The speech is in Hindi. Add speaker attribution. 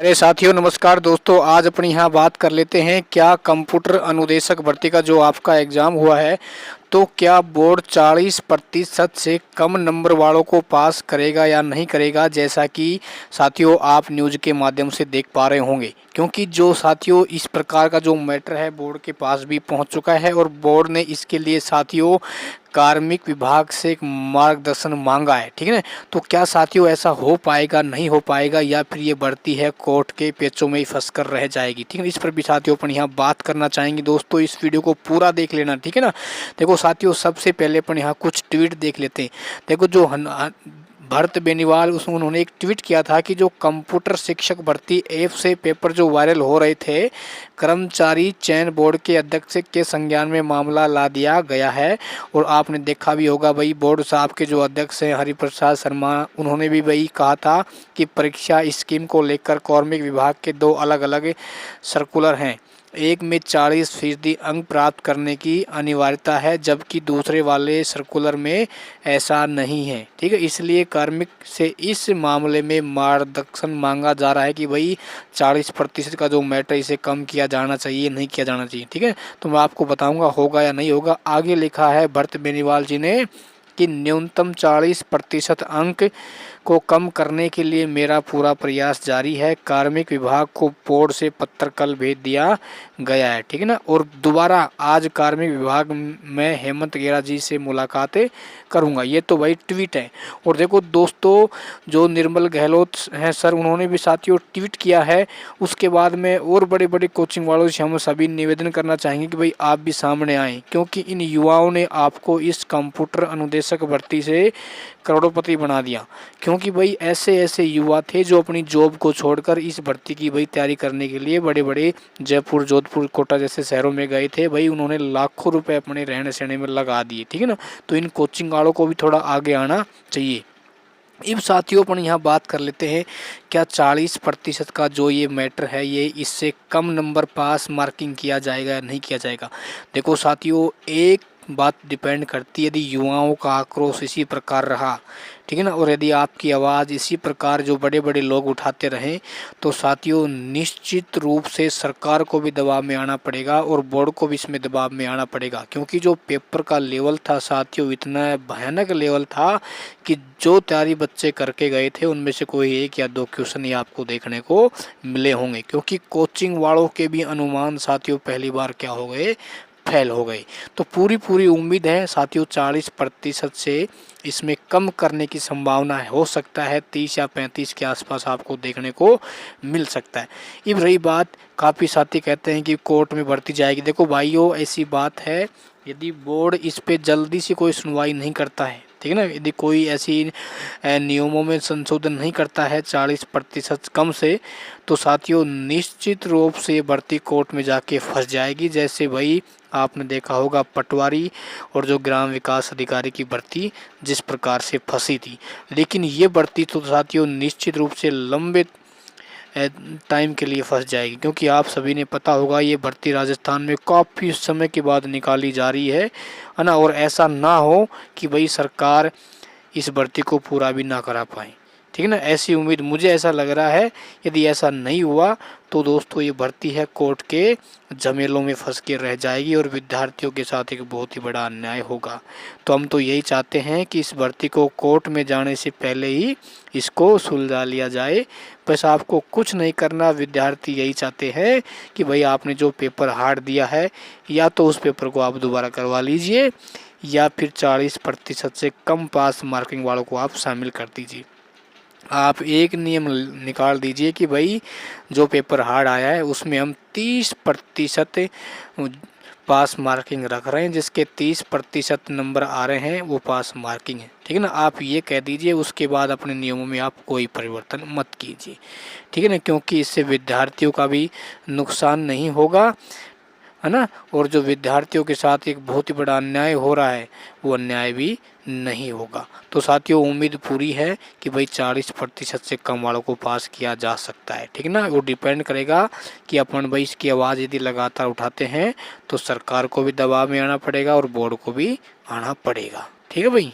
Speaker 1: अरे साथियों, नमस्कार दोस्तों। आज अपनी यहाँ बात कर लेते हैं क्या कंप्यूटर अनुदेशक भर्ती का जो आपका एग्ज़ाम हुआ है, तो क्या बोर्ड 40% से कम नंबर वालों को पास करेगा या नहीं करेगा। जैसा कि साथियों आप न्यूज़ के माध्यम से देख पा रहे होंगे, क्योंकि जो साथियों इस प्रकार का जो मैटर है बोर्ड के पास भी पहुंच चुका है और बोर्ड ने इसके लिए साथियों कार्मिक विभाग से एक मार्गदर्शन मांगा है। ठीक है ना। तो क्या साथियों ऐसा हो पाएगा, नहीं हो पाएगा, या फिर ये बढ़ती है कोर्ट के पेचों में ही फंस कर रह जाएगी। ठीक है, इस पर भी साथियों अपन यहाँ बात करना चाहेंगे। दोस्तों इस वीडियो को पूरा देख लेना। ठीक है ना। देखो साथियों, सबसे पहले अपन यहाँ कुछ ट्वीट देख लेते हैं। देखो जो भरत बेनीवाल उन्होंने एक ट्वीट किया था कि जो कंप्यूटर शिक्षक भर्ती ऐप से पेपर जो वायरल हो रहे थे, कर्मचारी चयन बोर्ड के अध्यक्ष के संज्ञान में मामला ला दिया गया है। और आपने देखा भी होगा भाई, बोर्ड साहब के जो अध्यक्ष हैं हरिप्रसाद शर्मा, उन्होंने भी वही कहा था कि परीक्षा स्कीम को लेकर कार्मिक विभाग के दो अलग अलग सर्कुलर हैं। एक में 40% अंक प्राप्त करने की अनिवार्यता है, जबकि दूसरे वाले सर्कुलर में ऐसा नहीं है। ठीक है, इसलिए कार्मिक से इस मामले में मार्गदर्शन मांगा जा रहा है कि भाई 40% का जो मैटर इसे कम किया जाना चाहिए, नहीं किया जाना चाहिए। ठीक है, तो मैं आपको बताऊंगा होगा या नहीं होगा। आगे लिखा है भरत बेनीवाल जी ने कि न्यूनतम 40% अंक को कम करने के लिए मेरा पूरा प्रयास जारी है। कार्मिक विभाग को बोर्ड से पत्र कल भेज दिया गया है। ठीक है ना। और दोबारा आज कार्मिक विभाग में हेमंत गेरा जी से मुलाकातें करूंगा। ये तो भाई ट्वीट है। और देखो दोस्तों, जो निर्मल गहलोत हैं सर, उन्होंने भी साथियों ट्वीट किया है। उसके बाद में और बड़े बड़े कोचिंग वालों से हम सभी निवेदन करना चाहेंगे कि भाई आप भी सामने आएँ, क्योंकि इन युवाओं ने आपको इस कंप्यूटर अनुदेशक भर्ती से करोड़पति बना दिया। क्योंकि भाई ऐसे ऐसे युवा थे जो अपनी जॉब को छोड़कर इस भर्ती की भाई तैयारी करने के लिए बड़े बड़े जयपुर, जोधपुर, कोटा जैसे शहरों में गए थे। भाई उन्होंने लाखों रुपए अपने रहने सहने में लगा दिए। ठीक है ना। तो इन कोचिंग वालों को भी थोड़ा आगे आना चाहिए। अब साथियों अपन यहाँ बात कर लेते हैं क्या 40% का जो ये मैटर है, ये इससे कम नंबर पास मार्किंग किया जाएगा या नहीं किया जाएगा। देखो साथियों, एक बात डिपेंड करती है, यदि युवाओं का आक्रोश इसी प्रकार रहा, ठीक है ना, और यदि आपकी आवाज़ इसी प्रकार जो बड़े बड़े लोग उठाते रहें, तो साथियों निश्चित रूप से सरकार को भी दबाव में आना पड़ेगा और बोर्ड को भी इसमें दबाव में आना पड़ेगा। क्योंकि जो पेपर का लेवल था साथियों, इतना भयानक लेवल था कि जो तैयारी बच्चे करके गए थे उनमें से कोई एक या दो क्वेश्चन ही आपको देखने को मिले होंगे। क्योंकि कोचिंग वालों के भी अनुमान साथियों पहली बार क्या हो गए, फेल हो गई। तो पूरी उम्मीद है साथियों 40% से इसमें कम करने की संभावना है। हो सकता है 30 या 35 के आसपास आपको देखने को मिल सकता है। अब रही बात, काफ़ी साथी कहते हैं कि कोर्ट में भर्ती जाएगी। देखो भाइयों, ऐसी बात है, यदि बोर्ड इस पे जल्दी से कोई सुनवाई नहीं करता है, ठीक है ना, यदि कोई ऐसी नियमों में संशोधन नहीं करता है 40% कम से, तो साथियों निश्चित रूप से भर्ती कोर्ट में जाके फंस जाएगी। जैसे भाई आपने देखा होगा पटवारी और जो ग्राम विकास अधिकारी की भर्ती जिस प्रकार से फंसी थी। लेकिन ये भर्ती तो साथियों निश्चित रूप से लंबे टाइम के लिए फंस जाएगी, क्योंकि आप सभी ने पता होगा ये भर्ती राजस्थान में काफ़ी समय के बाद निकाली जा रही है ना। और ऐसा ना हो कि भाई सरकार इस भर्ती को पूरा भी ना करा पाए। ठीक है ना, ऐसी उम्मीद मुझे ऐसा लग रहा है। यदि ऐसा नहीं हुआ तो दोस्तों ये भर्ती है कोर्ट के झमेलों में फंस के रह जाएगी और विद्यार्थियों के साथ एक बहुत ही बड़ा अन्याय होगा। तो हम तो यही चाहते हैं कि इस भर्ती को कोर्ट में जाने से पहले ही इसको सुलझा लिया जाए। बस आपको कुछ नहीं करना, विद्यार्थी यही चाहते हैं कि भाई आपने जो पेपर हार्ड दिया है, या तो उस पेपर को आप दोबारा करवा लीजिए, या फिर 40% से कम पास मार्किंग वालों को आप शामिल कर दीजिए। आप एक नियम निकाल दीजिए कि भाई जो पेपर हार्ड आया है उसमें हम 30% पास मार्किंग रख रहे हैं, जिसके 30% नंबर आ रहे हैं वो पास मार्किंग है। ठीक है ना, आप ये कह दीजिए। उसके बाद अपने नियमों में आप कोई परिवर्तन मत कीजिए। ठीक है ना, क्योंकि इससे विद्यार्थियों का भी नुकसान नहीं होगा, है ना, और जो विद्यार्थियों के साथ एक बहुत ही बड़ा अन्याय हो रहा है वो अन्याय भी नहीं होगा। तो साथियों उम्मीद पूरी है कि भाई 40% से कम वालों को पास किया जा सकता है। ठीक है ना, वो डिपेंड करेगा कि अपन भाई इसकी आवाज़ यदि लगातार उठाते हैं तो सरकार को भी दबाव में आना पड़ेगा और बोर्ड को भी आना पड़ेगा। ठीक है भाई।